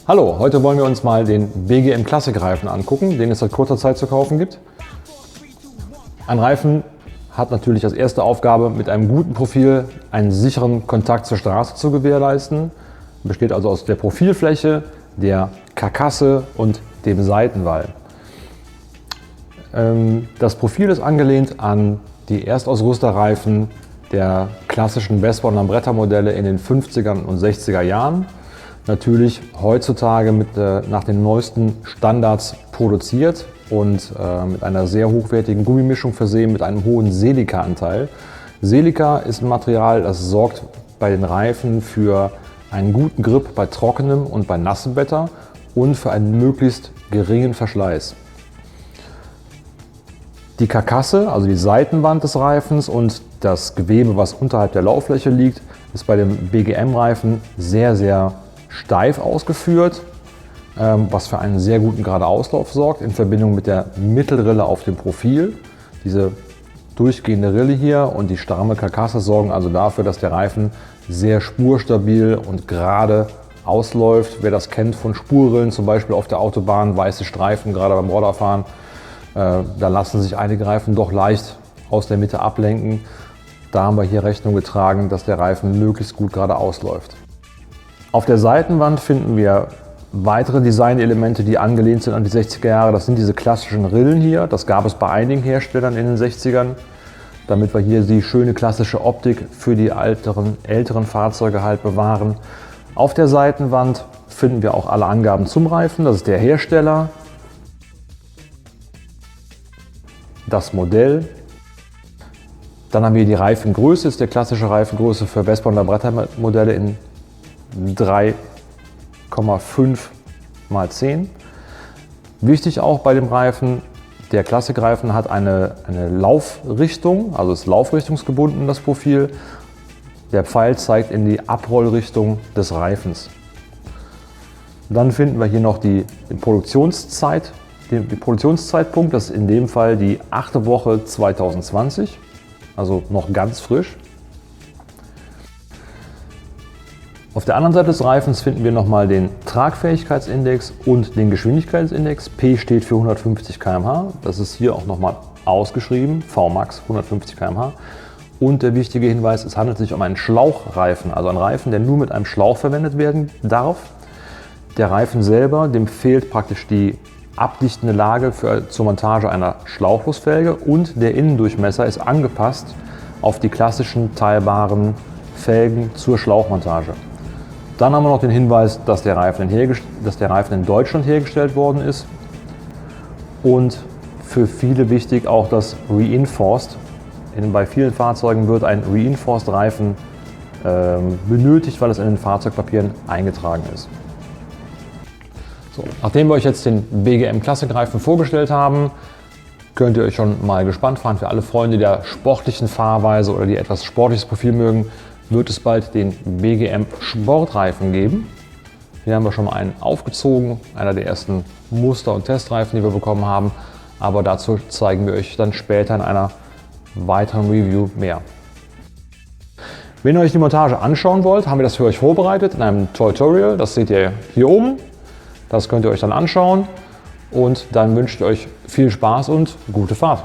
Hallo, heute wollen wir uns mal den BGM Classic Reifen angucken, den es seit kurzer Zeit zu kaufen gibt. Ein Reifen hat natürlich als erste Aufgabe, mit einem guten Profil einen sicheren Kontakt zur Straße zu gewährleisten. Besteht also aus der Profilfläche, der Karkasse und dem Seitenwall. Das Profil ist angelehnt an die Erstausrüsterreifen der klassischen Vespa- und Lambretta-Modelle in den 50er und 60er Jahren. Natürlich heutzutage nach den neuesten Standards produziert und mit einer sehr hochwertigen Gummimischung versehen mit einem hohen Silica-Anteil. Silica ist ein Material, das sorgt bei den Reifen für einen guten Grip bei trockenem und bei nassem Wetter und für einen möglichst geringen Verschleiß. Die Karkasse, also die Seitenwand des Reifens und das Gewebe, was unterhalb der Lauffläche liegt, ist bei dem BGM-Reifen sehr steif ausgeführt, was für einen sehr guten Geradeauslauf sorgt in Verbindung mit der Mittelrille auf dem Profil. Diese durchgehende Rille hier und die stramme Karkasse sorgen also dafür, dass der Reifen sehr spurstabil und gerade ausläuft. Wer das kennt von Spurrillen, zum Beispiel auf der Autobahn, weiße Streifen, gerade beim Rollerfahren, da lassen sich einige Reifen doch leicht aus der Mitte ablenken. Da haben wir hier Rechnung getragen, dass der Reifen möglichst gut gerade ausläuft. Auf der Seitenwand finden wir weitere Designelemente, die angelehnt sind an die 60er Jahre. Das sind diese klassischen Rillen hier. Das gab es bei einigen Herstellern in den 60ern, damit wir hier die schöne klassische Optik für die älteren Fahrzeuge halt bewahren. Auf der Seitenwand finden wir auch alle Angaben zum Reifen. Das ist der Hersteller, das Modell. Dann haben wir die Reifengröße, das ist der klassische Reifengröße für Vespa- und Lambretta-Modelle in 3,5 x 10. Wichtig auch bei dem Reifen, der Classic-Reifen hat eine Laufrichtung, also ist laufrichtungsgebunden das Profil. Der Pfeil zeigt in die Abrollrichtung des Reifens. Dann finden wir hier noch den Produktionszeitpunkt, das ist in dem Fall die 8. Woche 2020, also noch ganz frisch. Auf der anderen Seite des Reifens finden wir nochmal den Tragfähigkeitsindex und den Geschwindigkeitsindex. P steht für 150 km/h. Das ist hier auch nochmal ausgeschrieben, VMAX 150 km/h. Und der wichtige Hinweis, es handelt sich um einen Schlauchreifen, also einen Reifen, der nur mit einem Schlauch verwendet werden darf. Der Reifen selber, dem fehlt praktisch die abdichtende Lage zur Montage einer Schlauchlosfelge und der Innendurchmesser ist angepasst auf die klassischen teilbaren Felgen zur Schlauchmontage. Dann haben wir noch den Hinweis, dass der Reifen in Deutschland hergestellt worden ist und für viele wichtig auch das Reinforced. Bei vielen Fahrzeugen wird ein Reinforced Reifen benötigt, weil es in den Fahrzeugpapieren eingetragen ist. So, nachdem wir euch jetzt den BGM Classic Reifen vorgestellt haben, könnt ihr euch schon mal gespannt fahren. Für alle Freunde der sportlichen Fahrweise oder die etwas sportliches Profil mögen, wird es bald den BGM Sportreifen geben. Hier haben wir schon mal einen aufgezogen, einer der ersten Muster- und Testreifen, die wir bekommen haben. Aber dazu zeigen wir euch dann später in einer weiteren Review mehr. Wenn ihr euch die Montage anschauen wollt, haben wir das für euch vorbereitet in einem Tutorial. Das seht ihr hier oben. Das könnt ihr euch dann anschauen und dann wünsche ich euch viel Spaß und gute Fahrt.